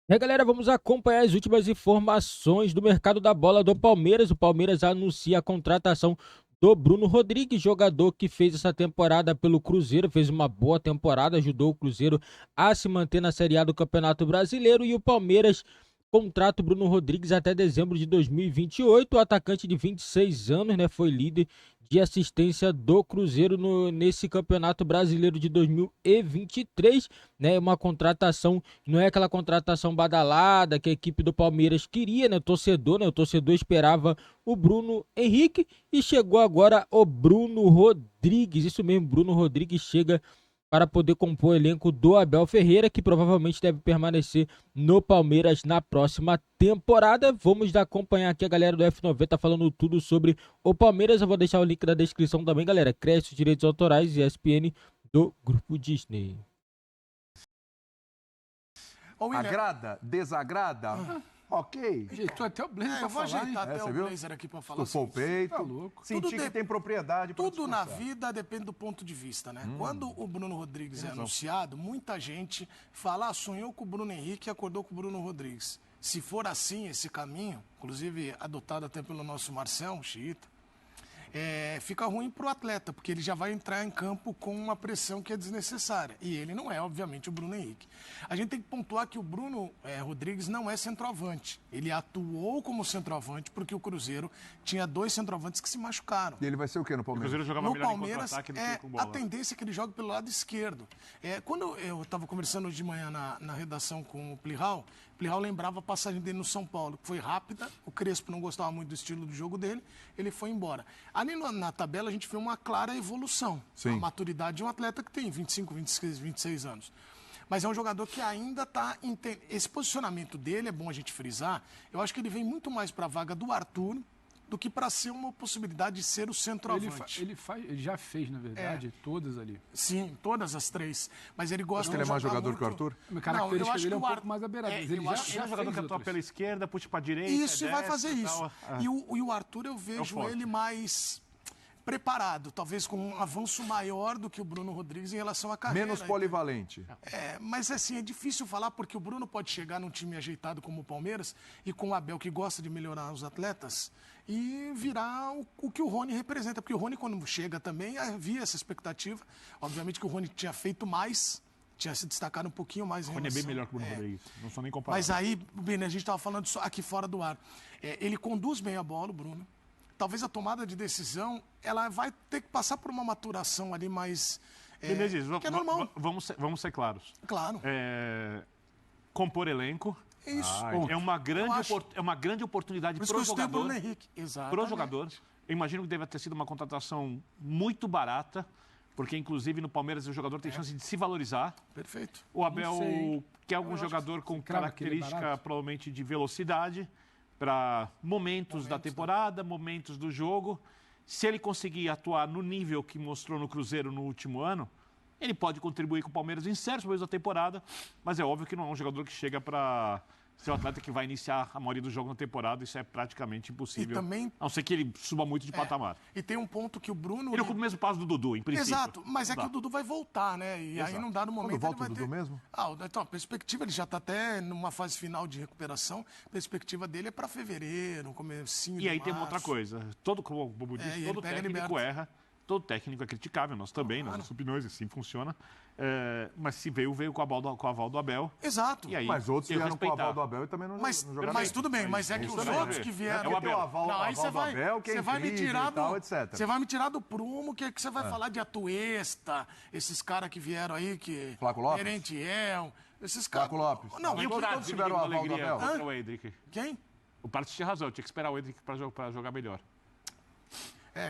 E aí, galera, vamos acompanhar as últimas informações do mercado da bola do Palmeiras. O Palmeiras anuncia a contratação do Bruno Rodrigues, jogador que fez essa temporada pelo Cruzeiro, fez uma boa temporada, ajudou o Cruzeiro a se manter na Série A do Campeonato Brasileiro. E o Palmeiras contrata o Bruno Rodrigues até dezembro de 2028. O atacante de 26 anos, né, foi líder de assistência do Cruzeiro nesse Campeonato Brasileiro de 2023, né? Uma contratação, não é aquela contratação badalada que a equipe do Palmeiras queria, né? O torcedor esperava o Bruno Henrique e chegou agora o Bruno Rodrigues. Isso mesmo, Bruno Rodrigues chega para poder compor o elenco do Abel Ferreira, que provavelmente deve permanecer no Palmeiras na próxima temporada. Vamos acompanhar aqui a galera do F90 falando tudo sobre o Palmeiras. Eu vou deixar o link na descrição também, galera. Créditos, direitos autorais e ESPN do Grupo Disney. Ô, William. Agrada? Desagrada? Ok. Ajeitou até o blazer pra Eu vou falar, ajeitar hein? até você o viu? blazer aqui pra falar. Estufou o peito. Tá louco. Senti Tudo que de- tem propriedade pra Tudo na discursar. vida depende do ponto de vista, né? Quando o Bruno Rodrigues é anunciado, muita gente fala, sonhou com o Bruno Henrique e acordou com o Bruno Rodrigues. Se for assim, esse caminho, inclusive adotado até pelo nosso Marcel, Chiita, fica ruim para o atleta, porque ele já vai entrar em campo com uma pressão que é desnecessária. E ele não é, obviamente, o Bruno Henrique. A gente tem que pontuar que o Bruno Rodrigues não é centroavante. Ele atuou como centroavante porque o Cruzeiro tinha dois centroavantes que se machucaram. E ele vai ser o quê no O Palmeiras? Cruzeiro jogava No melhor em Palmeiras, contra-ataque do que com bola. a tendência é que ele jogue pelo lado esquerdo. Quando eu estava conversando hoje de manhã na redação com o Plihal lembrava a passagem dele no São Paulo, que foi rápida, o Crespo não gostava muito do estilo do jogo dele, ele foi embora. Ali na tabela a gente vê uma clara evolução, Sim. a maturidade de um atleta que tem 25, 26, 26 anos. Mas é um jogador que ainda está... Esse posicionamento dele, é bom a gente frisar, eu acho que ele vem muito mais para a vaga do Arthur do que para ser uma possibilidade de ser o centroavante. Ele já fez, na verdade, todas ali. Sim, todas as três. Mas ele gosta que ele é de mais jogar jogador que o muito... Arthur? A característica acho dele é um que o pouco mais aberrada. Mas ele eu já, acho que já Ele é um jogador fez que atua outras. pela esquerda, puxa pra direita. Isso, e vai desce fazer e isso. tal. E o Arthur, eu vejo forte. ele mais preparado, talvez com um avanço maior do que o Bruno Rodrigues em relação à carreira. Menos polivalente. Mas assim, é difícil falar porque o Bruno pode chegar num time ajeitado como o Palmeiras e com o Abel que gosta de melhorar os atletas e virar o que o Rony representa. Porque o Rony, quando chega também, havia essa expectativa. Obviamente que o Rony tinha feito mais, tinha se destacado um pouquinho mais. O Rony é bem melhor que o Bruno Rodrigues. Não sou nem comparável. Mas aí, Beni, a gente estava falando só aqui fora do ar. Ele conduz bem a bola, o Bruno. Talvez a tomada de decisão, ela vai ter que passar por uma maturação ali mais... Menezes, que é normal. vamos ser claros. Claro. Compor elenco Isso. é uma grande, acho. é uma grande oportunidade Por isso para que o eu citei o jogador. Bruno Henrique. Exato. Para o jogador. Eu imagino que deve ter sido uma contratação muito barata, porque inclusive no Palmeiras o jogador tem chance de se valorizar. Perfeito. O Abel sei. quer algum jogador com crava que ele é característica barato? provavelmente de velocidade para momentos da temporada, momentos do jogo. Se ele conseguir atuar no nível que mostrou no Cruzeiro no último ano, ele pode contribuir com o Palmeiras em certos momentos da temporada, mas é óbvio que não é um jogador que chega para ser um atleta que vai iniciar a maioria dos jogos na temporada, isso é praticamente impossível. E também- A não ser que ele suba muito de patamar. E tem um ponto que o Bruno... Ele ocupa o mesmo passo do Dudu, em princípio. Exato, mas é Não que dá. o Dudu vai voltar, né? E aí, num dado momento, volta ele o vai Dudu ter... mesmo? Então, a perspectiva, ele já está até numa fase final de recuperação, a perspectiva dele é para fevereiro, comecinho de E aí tem uma outra março. coisa. Como o Bobo disse, E ele todo pega técnico liberto. erra. Todo técnico é criticável, nós também, nas nossas opiniões, assim funciona. Mas se veio com o aval do Abel. Exato. E aí, Mas outros eu vieram com o aval respeitar. do Abel e também não, Mas, não jogaram mas bem. tudo bem, mas é que isso os também, outros né? que vieram... É o Abel. O aval, Não, aí aval do Abel, que é você vai me incrível tirar e tal, do, etc. Você vai me tirar do prumo, que você vai falar de Atuesta, esses caras que vieram aí, que... Flaco Lopes? Merentiel, esses caras... Flaco Lopes. Não, E o todos Prats tiveram o aval do alegria Abel. contra o Endrick. quem? O Prats tinha razão, tinha que esperar o Endrick para jogar melhor.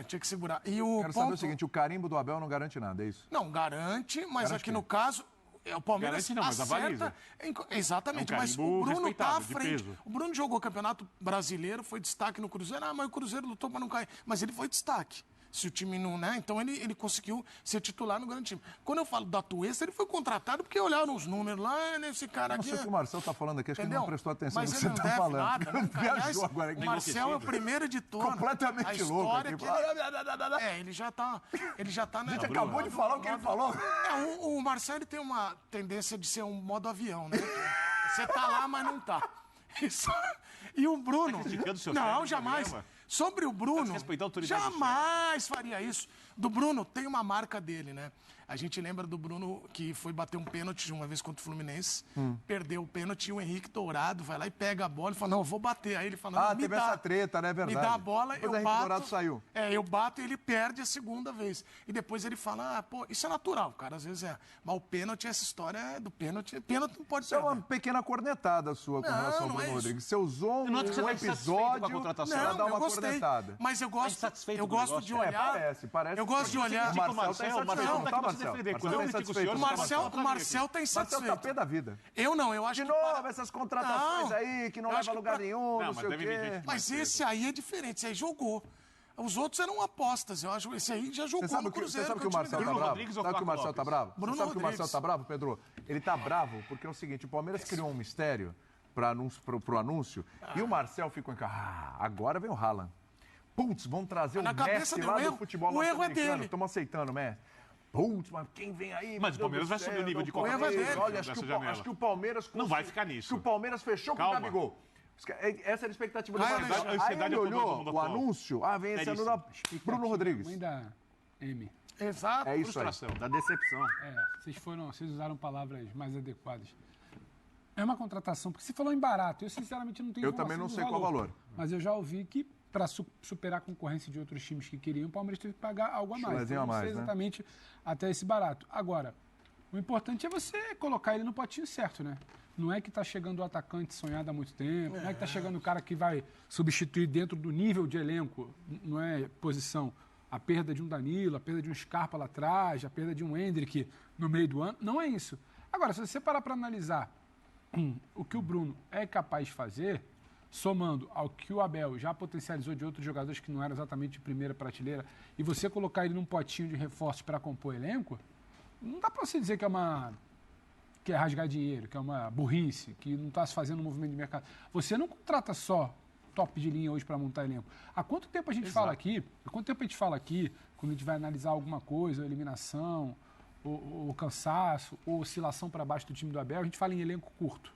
Tinha que segurar. E o Quero saber o seguinte, o carimbo do Abel não garante nada, é isso? Não, garante, mas Garante aqui quem? no caso... O Palmeiras Garante não, mas acerta... avaliza. Exatamente, É um mas carimbo o Bruno tá à respeitável, de frente. peso. O Bruno jogou o Campeonato Brasileiro, foi destaque no Cruzeiro. Mas o Cruzeiro lutou para não cair. Mas ele foi destaque. Se o time não, né? Então ele conseguiu ser titular no grande time. Quando eu falo da Atuesta, ele foi contratado porque olharam os números lá, nesse cara Não aqui. sei o que o Marcel está falando aqui, acho que ele Entendeu? não prestou atenção Mas no que ele você não está deve falando. nada, nunca. Aliás, Viajou agora aqui. o Marcel é o primeiro editor. Completamente a louco história aqui. que ele já tá... Ele já tá, né? A gente acabou de falar o que ele falou. O Marcel ele tem uma tendência de ser um modo avião, né? Você tá lá, mas não tá. Isso. E o Bruno... Tá criticando o seu não, chefe no jamais. programa? Sobre o Bruno, respeitar a autoridade do jamais faria isso. Do Bruno, tem uma marca dele, né? A gente lembra do Bruno que foi bater um pênalti de uma vez contra o Fluminense, perdeu o pênalti e o Henrique Dourado vai lá e pega a bola e fala, não, eu vou bater. Aí ele fala, não, me teve dá. essa treta, né? É verdade. Me dá a bola, Depois eu Henrique bato. Dourado saiu. Eu bato e ele perde a segunda vez. E depois ele fala, pô, isso é natural, cara, às vezes é. Mas o pênalti, essa história é do pênalti. Pênalti não pode Isso é perder. uma pequena cornetada sua com Não, relação ao não é Bruno isso. Rodrigues. Você usou Eu noto que você um tá insatisfeito com a episódio contratação. pra Não, dar eu uma gostei. cornetada. Mas eu gosto, insatisfeito eu com o gosto de negócio? olhar. Parece. Eu gosto de olhar. O Marcel tá insatisfeito. Marcel Não tá tá, aqui pra se Marcel? defender. Quando Marcel eu tá critico o senhor, insatisfeito. O Marcel tá Marcel tá insatisfeito. pé da vida. Eu não, eu acho De que... novo, essas contratações Não, aí que não eu acho levam a que lugar pra- nenhum, Não, não mas sei o deve vir quê. gente Mas esse aí é diferente, esse aí jogou. Os outros eram apostas, eu acho. Esse aí já jogou Você sabe no que, Cruzeiro. você sabe que o é time Marcel grande. tá Bruno bravo? Rodrigues ou Sabe que o Flaco Marcel tá Lopes? bravo? Bruno Você sabe que o Marcel Rodrigues. tá bravo, Pedro? Ele tá bravo porque é o seguinte, o Palmeiras criou um mistério pro anúncio e o Marcel ficou em casa. Agora vem o Haaland. Putz, vão trazer o Na cabeça Messi dele, lá o erro- do futebol o erro é norte-americano. dele. Estamos aceitando o Messi. Putz, mas quem vem aí? Mas meu o Palmeiras Deus vai do subir o nível céu, de Palmeiras. Copa do Brasil Olha, acho nessa que, janela. acho que o Palmeiras... Não vai ficar nisso. Que o Palmeiras fechou com o Calma. Gabigol. Essa era a expectativa do Ah, Palmeiras. a Aí ansiedade ele é o problema do olhou mundo o atual. anúncio, vem esse ano Seríssimo. da Bruno Rodrigues. Mãe da M. Exato. É isso aí. Frustração, da decepção. Vocês usaram palavras mais adequadas. É uma contratação, porque você falou em barato. Eu, sinceramente, não tenho Eu também não informação sei do qual valor. Mas eu já ouvi que, para superar a concorrência de outros times que queriam, o Palmeiras teve que pagar algo a mais. Chulezinho Então, a não sei mais, né? exatamente até esse barato. Agora, o importante é você colocar ele no potinho certo, né? Não é que está chegando o atacante sonhado há muito tempo, não é que está chegando o cara que vai substituir dentro do nível de elenco, não é posição. A perda de um Danilo, a perda de um Scarpa lá atrás, a perda de um Endrick no meio do ano, não é isso. Agora, se você parar para analisar o que o Bruno é capaz de fazer, somando ao que o Abel já potencializou de outros jogadores que não eram exatamente de primeira prateleira, e você colocar ele num potinho de reforços para compor elenco, não dá para você dizer que é rasgar dinheiro, que é uma burrice, que não está se fazendo um movimento de mercado. Você não contrata só top de linha hoje para montar elenco. Há quanto tempo a gente fala aqui, quando a gente vai analisar alguma coisa, eliminação, ou cansaço, ou oscilação para baixo do time do Abel, a gente fala em elenco curto.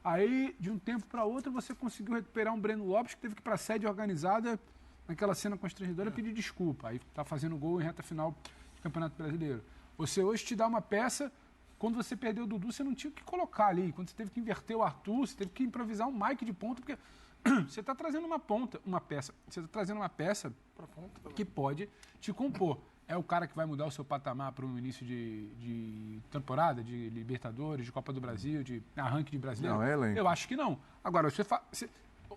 Aí, de um tempo para outro, você conseguiu recuperar um Breno Lopes que teve que ir para a sede organizada, naquela cena constrangedora, pedir desculpa. Aí está fazendo gol em reta final do Campeonato Brasileiro. Você hoje te dá uma peça, quando você perdeu o Dudu, você não tinha o que colocar ali. Quando você teve que inverter o Arthur, você teve que improvisar um Mike de ponta, porque você está trazendo uma peça que pode te compor. É o cara que vai mudar o seu patamar para um início de temporada, de Libertadores, de Copa do Brasil, de arranque de brasileiro? Não, é elenco. Eu acho que não. Agora,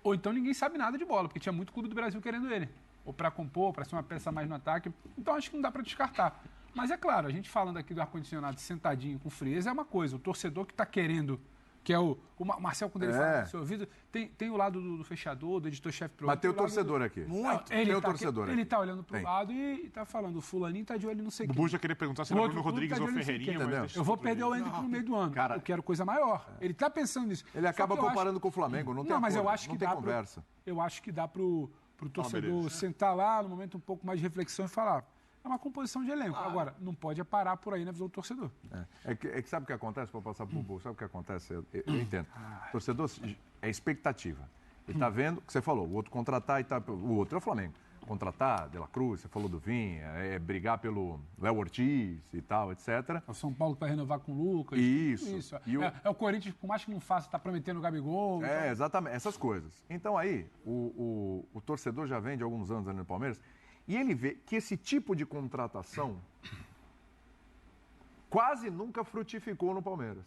ou então ninguém sabe nada de bola, porque tinha muito clube do Brasil querendo ele. Ou para compor, para ser uma peça a mais no ataque. Então acho que não dá para descartar. Mas é claro, a gente falando aqui do ar-condicionado sentadinho com frieza é uma coisa. O torcedor que está querendo, que é o Marcel, quando ele fala no seu ouvido, tem o lado do fechador, do editor-chefe pro Mas tem o lado do- torcedor aqui. Muito. Tem o torcedor Ele aqui. tá olhando pro Tem. lado e tá falando, o fulaninho tá de olho em não sei O quem. Bubu já queria perguntar se O era outro Bruno clube Rodrigues tá ou de olho em não sei Ferreirinha, quem. mas Entendeu? deixa Eu vou tudo perder aí. o Hendrick no meio do ano. Cara, Eu quero coisa maior. Ele tá pensando nisso. Ele Só acaba que eu acho- comparando com o Flamengo, não tem mas eu acordo, acho que não tem dá conversa. Eu acho que dá pro torcedor beleza. sentar lá, no momento um pouco mais de reflexão e falar. É uma composição de elenco. Agora, não pode parar por aí na visão do torcedor. É que sabe o que acontece? Para passar pro Bubu, sabe o que acontece? Eu entendo. O torcedor é expectativa. Ele está vendo o que você falou, o outro contratar e tá. O outro é o Flamengo. Contratar, De La Cruz, você falou do Vinha, brigar pelo Léo Ortiz e tal, etc. É o São Paulo que vai renovar com o Lucas. Isso. tudo isso. E É o Corinthians, por mais que não faça, está prometendo o Gabigol. É, exatamente, essas coisas. Então aí, o torcedor já vem de alguns anos ali no Palmeiras e ele vê que esse tipo de contratação quase nunca frutificou no Palmeiras.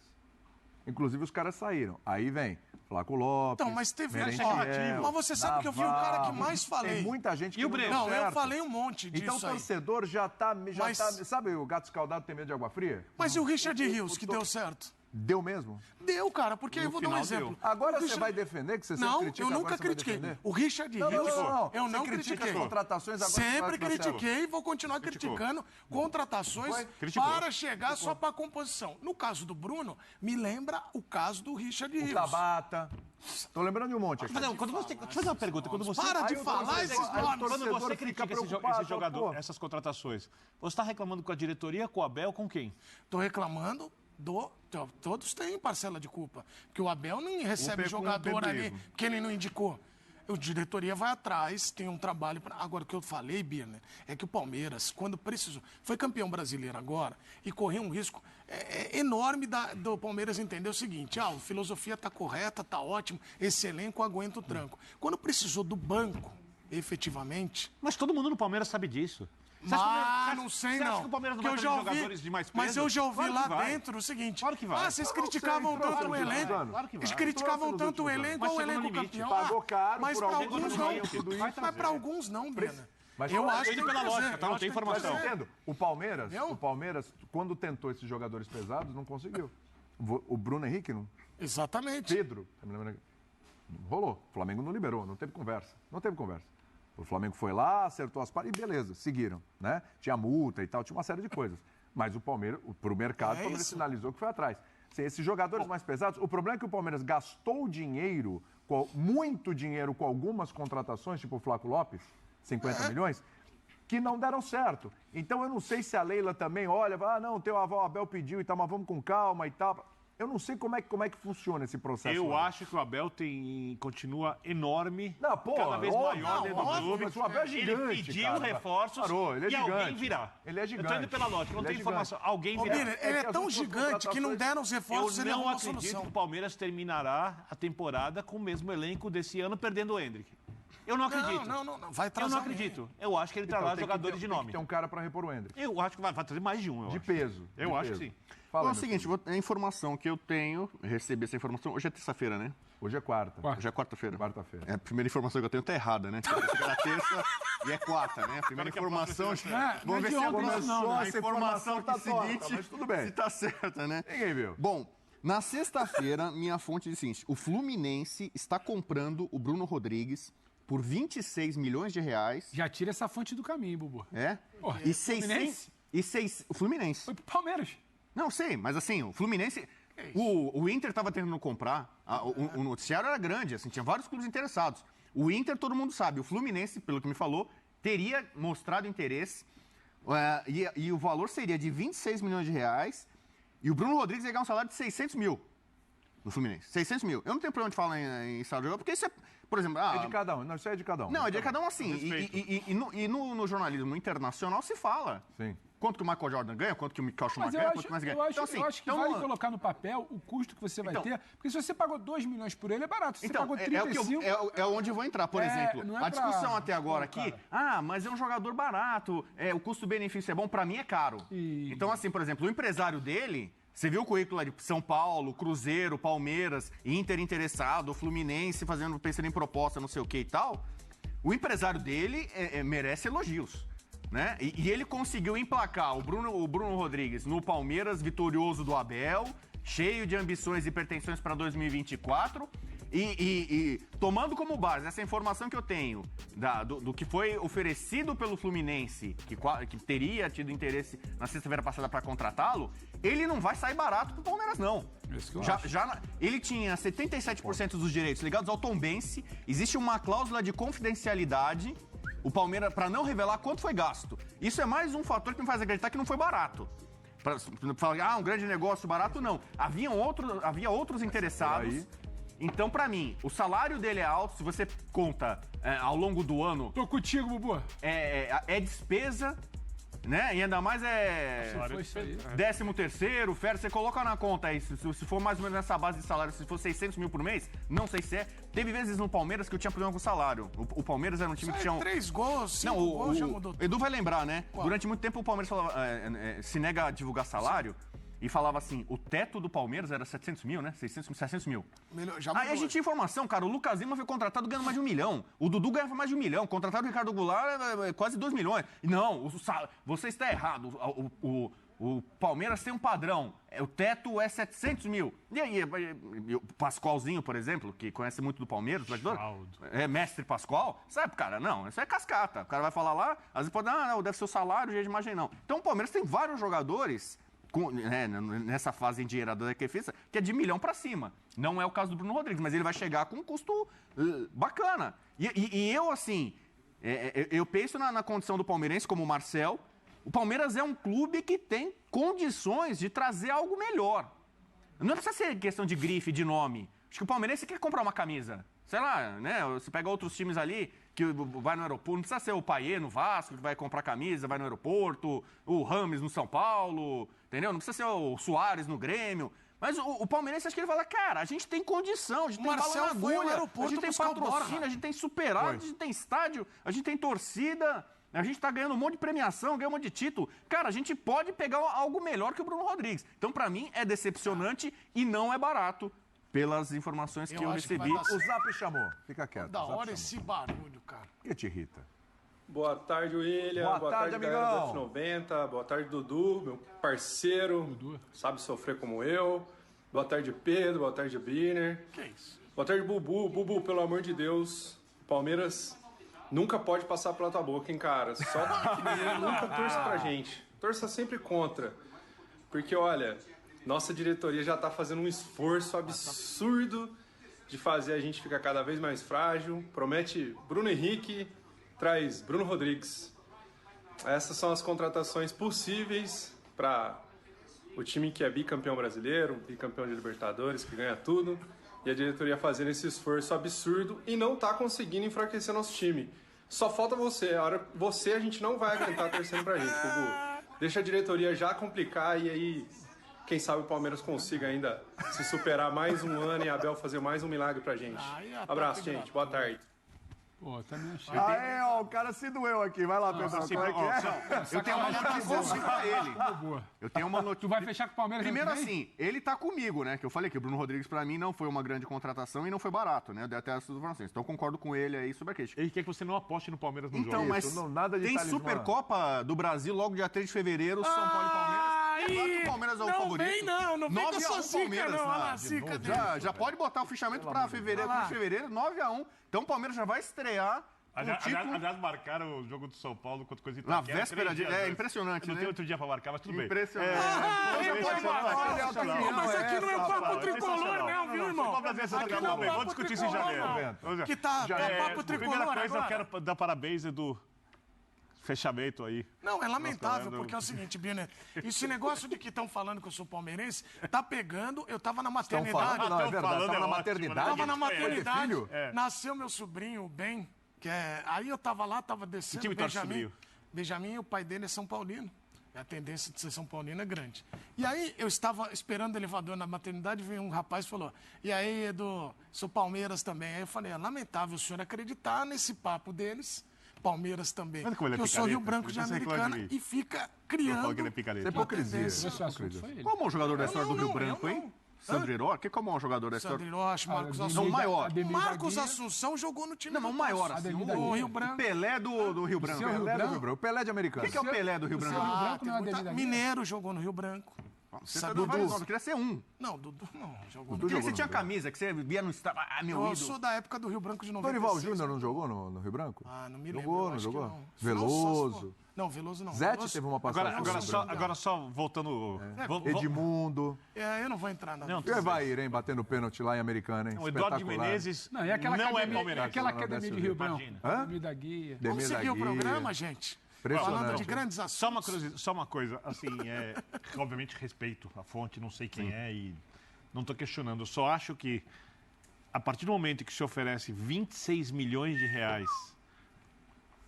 Inclusive os caras saíram. Aí vem Flaco Lopes, Então, mas teve... Merentiel, Mas você sabe que eu fui o cara que Navarro. mais falei. Tem muita gente que E o não Breno? deu Não, eu certo. falei um monte disso Então o aí. torcedor já tá... Mas- Sabe o gato escaldado tem medo de água fria? Mas e o Richard Rios, que deu certo? Deu mesmo? Deu, cara, porque eu vou dar um final exemplo. deu. Agora O você Richard- vai defender, que você sempre Não, critica, eu agora nunca você vai critiquei. defender? O Richard Não, Rios, não. eu não Você critica critiquei. as contratações, agora Sempre vai pra Marcelo. critiquei e vou continuar criticando contratações Criticou. para chegar só para a composição. No caso do Bruno, me lembra o caso do Richard O Rios. Tabata. Tô lembrando de um monte aqui. Mas não, quando você, deixa eu fazer uma pergunta. Quando você, Para de Aí o falar torcedor- esses aí o nomes. quando torcedor você fica critica esse preocupado, jogador, pô. essas contratações, você está reclamando com a diretoria, com o Abel, com quem? Tô reclamando Todos têm parcela de culpa. Porque o Abel não recebe jogador ali porque ele não indicou. A diretoria vai atrás, tem um trabalho. Agora, o que eu falei, Birner, é que o Palmeiras, quando precisou, foi campeão brasileiro agora e correu um risco enorme do Palmeiras entender o seguinte: a filosofia está correta, está ótimo, esse elenco aguenta o tranco. Quando precisou do banco, efetivamente. Mas todo mundo no Palmeiras sabe disso. Não sei, não. Você acha que o Palmeiras não vai trazer jogadores de mais peso? Mas eu já ouvi lá dentro o seguinte. Claro que vai. Vocês criticavam tanto o elenco. Claro que vai. Eles criticavam tanto o elenco ou o elenco campeão. Pagou caro mas por para alguns alguns não. Mas para alguns não, Bena. Mas eu acho que pela lógica, tá? Não tem informação. Mas eu entendo. O Palmeiras, quando tentou esses jogadores pesados, não conseguiu. O Bruno Henrique não. Exatamente. Pedro, não rolou. O Flamengo não liberou, não teve conversa. O Flamengo foi lá, acertou as partes e beleza, seguiram, né? Tinha multa e tal, tinha uma série de coisas. Mas o Palmeiras, pro mercado, o Palmeiras sinalizou que foi atrás. Esses jogadores mais pesados, o problema é que o Palmeiras gastou dinheiro, muito dinheiro com algumas contratações, tipo o Flaco Lopes, 50 milhões, que não deram certo. Então eu não sei se a Leila também olha, não, teu avô Abel pediu e tal, mas vamos com calma e tal. Eu não sei como é que funciona esse processo. Eu acho que o Abel continua enorme, não, pô, cada vez maior dentro do clube. Mas o Abel é gigante, ele pediu cara. reforços Ele é e gigante. alguém virá. Ele é gigante. Eu tô indo pela lógica, não tem informação. Alguém virá. Ele é tão gigante que não deram os reforços, Eu ele não arrumou a acredito solução. que o Palmeiras terminará a temporada com o mesmo elenco desse ano, perdendo o Hendrick. Eu não acredito. Não. Vai trazer. Eu não acredito. Eu acho que ele trará jogadores de nome. Tem um cara para repor o Hendrick. Eu acho que vai trazer mais de um. De peso. Eu acho que sim. Bom, é o seguinte, a informação que eu tenho, recebi essa informação, hoje é terça-feira, né? Hoje é quarta. Hoje é quarta-feira. Quarta-feira. A primeira informação que eu tenho tá errada, né? Era terça e é quarta, né? A primeira informação... Vamos ver se a informação tá seguinte mas tudo bem. se tá certa, né? Ninguém viu. Bom, na sexta-feira, minha fonte diz o seguinte, o Fluminense está comprando o Bruno Rodrigues por 26 milhões de reais. Já tira essa fonte do caminho, Bubu. É? Porra, E Fluminense? 600... O Fluminense. Foi pro Palmeiras. Não, sei, mas assim, o Fluminense... O Inter estava tentando comprar, o noticiário era grande, assim, tinha vários clubes interessados. O Inter, todo mundo sabe, o Fluminense, pelo que me falou, teria mostrado interesse e o valor seria de 26 milhões de reais e o Bruno Rodrigues ia ganhar um salário de 600 mil no Fluminense. 600 mil. Eu não tenho problema de falar em salário de jogador, porque isso é, por exemplo... É de cada um. Não, isso é de cada um. Não, é de cada um assim. E no jornalismo internacional se fala. Sim. Quanto que o Michael Jordan ganha, quanto que o Michael Schumacher ganha, quanto mais ganha. Eu acho que vale colocar no papel o custo que você vai ter, porque se você pagou 2 milhões por ele, é barato. Se você pagou 35... É onde eu vou entrar, por exemplo. A discussão até agora aqui, mas é um jogador barato, o custo-benefício é bom, pra mim é caro. Então, assim, por exemplo, o empresário dele, você viu o currículo de São Paulo, Cruzeiro, Palmeiras, Inter interessado, Fluminense pensando em proposta, não sei o que e tal. O empresário dele merece elogios. Né? E ele conseguiu emplacar o Bruno Rodrigues no Palmeiras, vitorioso do Abel, cheio de ambições e pretensões para 2024. E tomando como base essa informação que eu tenho do que foi oferecido pelo Fluminense, que teria tido interesse na sexta-feira passada para contratá-lo, ele não vai sair barato pro Palmeiras, não. Ele tinha 77% dos direitos ligados ao tombense, existe uma cláusula de confidencialidade. O Palmeiras, para não revelar quanto foi gasto. Isso é mais um fator que me faz acreditar que não foi barato. Para falar, um grande negócio barato, não. Havia outros interessados. Então, para mim, o salário dele é alto. Se você conta ao longo do ano... Tô contigo, Bubu. É despesa, né? E ainda mais Foi isso aí. 13º, férias, você coloca na conta aí, se for mais ou menos nessa base de salário, se for 600 mil por mês, não sei se é. Teve vezes no Palmeiras que eu tinha problema com o salário. O Palmeiras era um time que tinha... 3 gols, 5 gols, já mudou. Edu vai lembrar, né? Durante muito tempo o Palmeiras se nega a divulgar salário. E falava assim, o teto do Palmeiras era 700 mil, né? 700 mil. Aí a gente tinha informação, cara, o Lucas Lima foi contratado ganhando mais de 1 milhão. O Dudu ganhava mais de 1 milhão. Contratado o Ricardo Goulart, quase 2 milhões. Não, você está errado. O Palmeiras tem um padrão. O teto é 700 mil. E aí, o Pascoalzinho, por exemplo, que conhece muito do Palmeiras, mestre Pascoal, sabe, cara, não, isso é cascata. O cara vai falar lá, às vezes pode, não, deve ser o salário, já imagem não. Então o Palmeiras tem vários jogadores... nessa fase endinheirada que fez, que é de 1 milhão para cima. Não é o caso do Bruno Rodrigues, mas ele vai chegar com um custo bacana. E eu, assim, eu penso na condição do palmeirense como o Marcel, O Palmeiras é um clube que tem condições de trazer algo melhor. Não precisa ser questão de grife, de nome. Acho que o palmeirense quer comprar uma camisa. Sei lá, né? Você pega outros times ali que vai no aeroporto. Não precisa ser o Payet no Vasco, que vai comprar camisa, vai no aeroporto. O Rames no São Paulo, entendeu? Não precisa ser o Soares no Grêmio. Mas o palmeirense, acho que ele fala, cara, a gente tem condição, a gente tem bala na agulha, a gente tem patrocínio, a gente tem superávit, a gente tem estádio, a gente tem torcida... A gente está ganhando um monte de premiação, ganhando um monte de título. Cara, a gente pode pegar algo melhor que o Bruno Rodrigues. Então, para mim, é decepcionante e não é barato, pelas informações que eu recebi. O Zap chamou. Fica quieto. Da hora esse barulho, cara. O que te irrita? Boa tarde, William. Boa tarde, galera do F90. Boa tarde, Dudu, meu parceiro. Dudu. Sabe sofrer como eu. Boa tarde, Pedro. Boa tarde, Biner. Que isso? Boa tarde, Bubu. Bubu, pelo amor de Deus. Palmeiras... Nunca pode passar pela tua boca, hein, cara? Só nunca torça pra gente. Torça sempre contra. Porque, olha, nossa diretoria já tá fazendo um esforço absurdo de fazer a gente ficar cada vez mais frágil. Promete Bruno Henrique, traz Bruno Rodrigues. Essas são as contratações possíveis para o time que é bicampeão brasileiro, bicampeão de Libertadores, que ganha tudo. E a diretoria fazendo esse esforço absurdo e não tá conseguindo enfraquecer nosso time. Só falta você. A gente não vai aguentar torcendo pra gente, Bubu. Deixa a diretoria já complicar e aí, quem sabe o Palmeiras consiga ainda se superar mais um ano e a Abel fazer mais um milagre pra gente. Abraço, gente. Boa tarde. Pô, também achei. Ó, o cara se doeu aqui. Vai lá, Pedro. Como é que é? Eu tenho uma notícia pra ele. Eu tenho uma notícia. Tu vai fechar com o Palmeiras? Primeiro assim, ele tá comigo, né? Que eu falei que o Bruno Rodrigues, pra mim, não foi uma grande contratação e não foi barato, né? Eu dei até essas informações. Então eu concordo com ele aí sobre a crítica. Ele quer que você não aposte no Palmeiras no Então, jogo. mas nada de tem talismã. Supercopa do Brasil logo dia 3 de fevereiro, São Paulo e Palmeiras. É claro que o Palmeiras é o favorito. Não vem com essa zica, não. Olha lá, zica dele. Já pode botar o fichamento pra fevereiro, 9-1. Então o Palmeiras já vai estrear. Aliás, marcaram o jogo do São Paulo contra coisa Na véspera de... É impressionante, Não né? tem outro dia pra marcar, mas tudo bem. Impressionante. Mas aqui não é o papo tricolor, não, viu, irmão? Vamos discutir isso em janeiro. Que tá papo tricolor Primeira coisa, eu agora. quero dar parabéns, Edu. Fechamento aí. Não, é lamentável, porque é o seguinte, Biner, esse negócio de que estão falando que eu sou palmeirense, tá pegando, eu tava na maternidade. Não, é verdade. Tava na maternidade. Tava na maternidade, filho? nasceu meu sobrinho, o Ben, aí eu tava lá, tava descendo, Que time torce o sobrinho? Benjamin, o pai dele é São Paulino. A tendência de ser São Paulino é grande. E aí eu estava esperando o elevador na maternidade, veio um rapaz e falou, e aí, Edu, sou Palmeiras também. Aí eu falei, é lamentável o senhor acreditar nesse papo deles, Palmeiras também. Mas como ele é eu sou Rio picareta, Branco de você reclama Americana de mim. e fica Eu criando... falo que ele é picareta. Isso é hipocrisia. tendência. Esse assunto foi ele. Qual é o maior jogador da história do Rio não, Branco, eu hein? não. Sandro Hiroshi? Qual é o maior jogador da história? Sandro Hiroshi, Marcos Ademir- Não, o maior. Ademir Marcos da Guia. Assunção jogou no time Não, mas o do maior, Vasco. assim. Ademir da O Guia. Rio Branco. Pelé do Rio Branco. Seu Rio Pelé do Branco? Rio Branco. Pelé de americano. O que é o Pelé do Rio Branco? Rio Branco tem não é muita- Ademir da Guia? Mineiro jogou no Rio Branco. Você Sabe, tá dando vários Dudu. nomes, eu queria ser um. Não, Dudu não. Jogou Eu no queria que você tinha camisa, que você via no estádio. Ah, meu Eu ídolo. sou da época do Rio Branco de 96. Dorival Júnior não jogou no Rio Branco? Ah, não me lembro. Jogou, eu não acho que jogou? não. Veloso. Não, Veloso não. Zete Veloso- teve uma passagem. Agora só voltando... Edmundo. Eu não vou entrar na... Não, Você vai ir, hein? Batendo pênalti lá em Americana, hein? O Eduardo Espetacular. Menezes Não, e aquela não é academia, palmeirense. aquela academia de Rio Branco. Imagina. Hã? Ademir da Guia. Vamos Demir da seguir o Guia. programa, gente? Impressionante. Falando de grandes assuntos. Só uma coisa, assim, obviamente respeito a fonte, não sei quem é e não estou questionando. Eu só acho que a partir do momento que se oferece 26 milhões de reais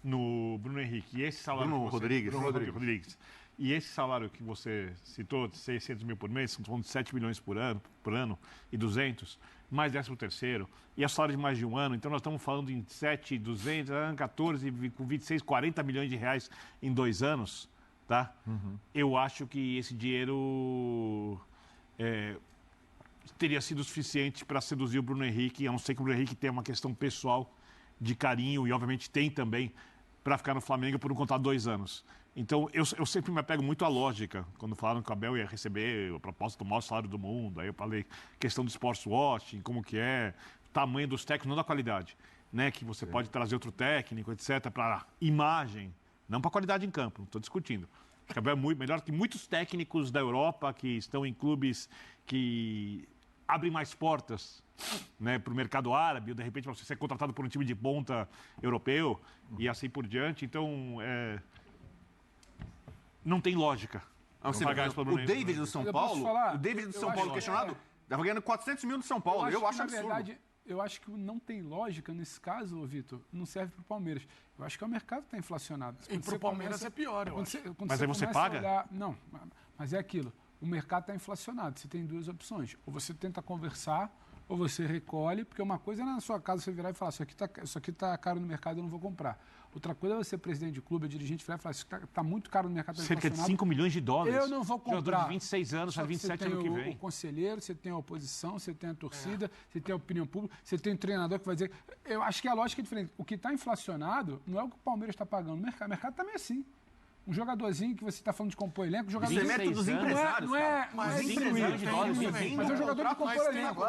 no Bruno Henrique e esse salário Bruno que você, Rodrigues. Bruno Rodrigues, e esse salário que você citou, de 600 mil por mês, são 7 milhões por ano e 200, mais 13º, e é salário de mais de um ano, então nós estamos falando em 7, 200, 14, com 26, 40 milhões de reais em 2 anos, tá? Eu acho que esse dinheiro teria sido suficiente para seduzir o Bruno Henrique, a não ser que o Bruno Henrique tenha uma questão pessoal de carinho, e obviamente tem também, para ficar no Flamengo por um contrato de 2 anos. Então, eu sempre me apego muito à lógica. Quando falaram que o Abel ia receber a proposta do maior salário do mundo, aí eu falei questão do sports watching, como que é, tamanho dos técnicos, não da qualidade, né? Que você pode trazer outro técnico, etc., para imagem, não para qualidade em campo, não estou discutindo. Acho que o Abel é muito melhor que muitos técnicos da Europa que estão em clubes que abrem mais portas, né, para o mercado árabe, ou de repente para você ser contratado por um time de ponta europeu e assim por diante. Então, não tem lógica. Pagar isso o David do São Paulo, questionado, estava ganhando 400 mil no São Paulo. Eu acho absurdo. Verdade, eu acho que não tem lógica nesse caso, Vitor, não serve para o Palmeiras. Eu acho que o mercado está inflacionado. E para o Palmeiras é pior, eu acho. Mas aí você paga? Não, mas é aquilo. O mercado está inflacionado. Você tem duas opções. Ou você tenta conversar, ou você recolhe, porque uma coisa é na sua casa você virar e falar, isso aqui tá caro no mercado, eu não vou comprar. Outra coisa é você, presidente de clube, dirigente, virar e falar, isso tá muito caro no mercado. Cerca de 5 milhões de dólares. Eu não vou comprar. Jogador de 26 anos, faz 27 ano que vem. O conselheiro, você tem a oposição, você tem a torcida, você tem a opinião pública, você tem o treinador que vai dizer... Eu acho que a lógica é diferente. O que está inflacionado não é o que o Palmeiras está pagando. O mercado também é assim. Um jogadorzinho que você está falando de compor elenco, jogador de método dos empresários, mas é um jogador de compor elenco.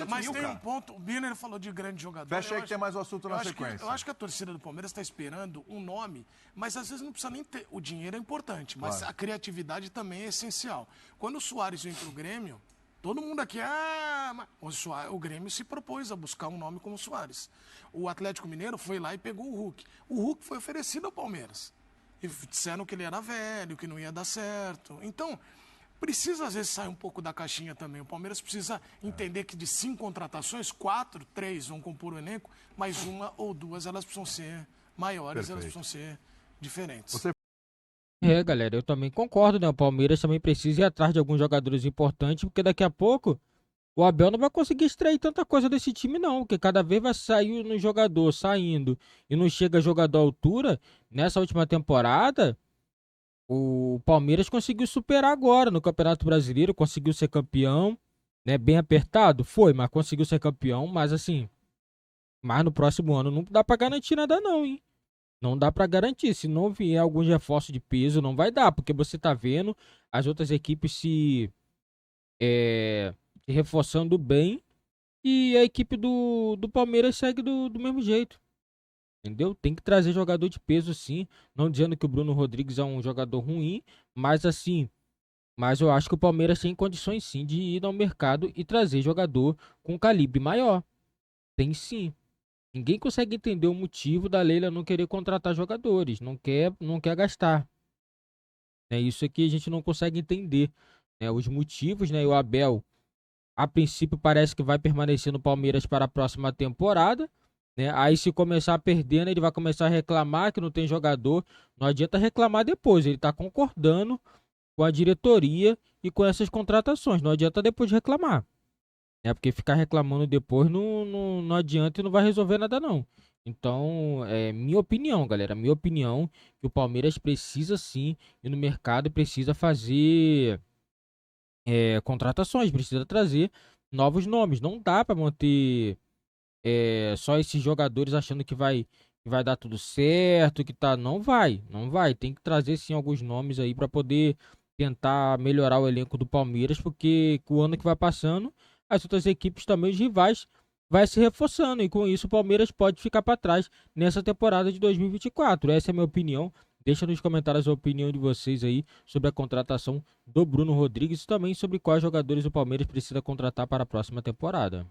Mas tem um ponto, o Birner falou de grande jogador. Fecha aí que tem mais um assunto na sequência. Eu acho que a torcida do Palmeiras está esperando um nome, mas às vezes não precisa nem ter. O dinheiro é importante, mas a criatividade também é essencial. Quando o Suárez vem para o Grêmio, todo mundo aqui, o Grêmio se propôs a buscar um nome como o Suárez. O Atlético Mineiro foi lá e pegou o Hulk. O Hulk foi oferecido ao Palmeiras. E disseram que ele era velho, que não ia dar certo. Então, precisa às vezes sair um pouco da caixinha também. O Palmeiras precisa entender que de 5 contratações, 4, 3 vão compor o elenco, mas 1 ou 2 elas precisam ser maiores, elas precisam ser diferentes. Galera, eu também concordo, né? O Palmeiras também precisa ir atrás de alguns jogadores importantes, porque daqui a pouco o Abel não vai conseguir extrair tanta coisa desse time, não. Porque cada vez vai sair um jogador saindo e não chega jogador à altura. Nessa última temporada, o Palmeiras conseguiu superar agora no Campeonato Brasileiro, conseguiu ser campeão, né? Bem apertado, foi, mas conseguiu ser campeão. Mas assim, no próximo ano não dá pra garantir nada, não, hein? Não dá pra garantir. Se não vier alguns reforços de peso, não vai dar. Porque você tá vendo as outras equipes se reforçando bem. E a equipe do Palmeiras segue do mesmo jeito. Entendeu? Tem que trazer jogador de peso, sim. Não dizendo que o Bruno Rodrigues é um jogador ruim. Mas assim... Mas eu acho que o Palmeiras tem condições, sim, de ir ao mercado e trazer jogador com calibre maior. Tem sim. Ninguém consegue entender o motivo da Leila não querer contratar jogadores. Não quer gastar. Isso aqui a gente não consegue entender. Os motivos, né? E o Abel, a princípio, parece que vai permanecer no Palmeiras para a próxima temporada. Aí se começar a perder, ele vai começar a reclamar que não tem jogador. Não adianta reclamar depois. Ele está concordando com a diretoria e com essas contratações. Não adianta depois reclamar. Porque ficar reclamando depois não adianta e não vai resolver nada, não. Então, minha opinião, galera. Minha opinião que o Palmeiras precisa sim ir no mercado e precisa fazer contratações, precisa trazer novos nomes. Não dá para manter só esses jogadores achando que vai dar tudo certo, que tá. Não vai. Tem que trazer sim alguns nomes aí para poder tentar melhorar o elenco do Palmeiras, porque com o ano que vai passando, as outras equipes também, os rivais, vai se reforçando. E com isso o Palmeiras pode ficar para trás nessa temporada de 2024. Essa é a minha opinião. Deixa nos comentários a opinião de vocês aí sobre a contratação do Bruno Rodrigues e também sobre quais jogadores o Palmeiras precisa contratar para a próxima temporada.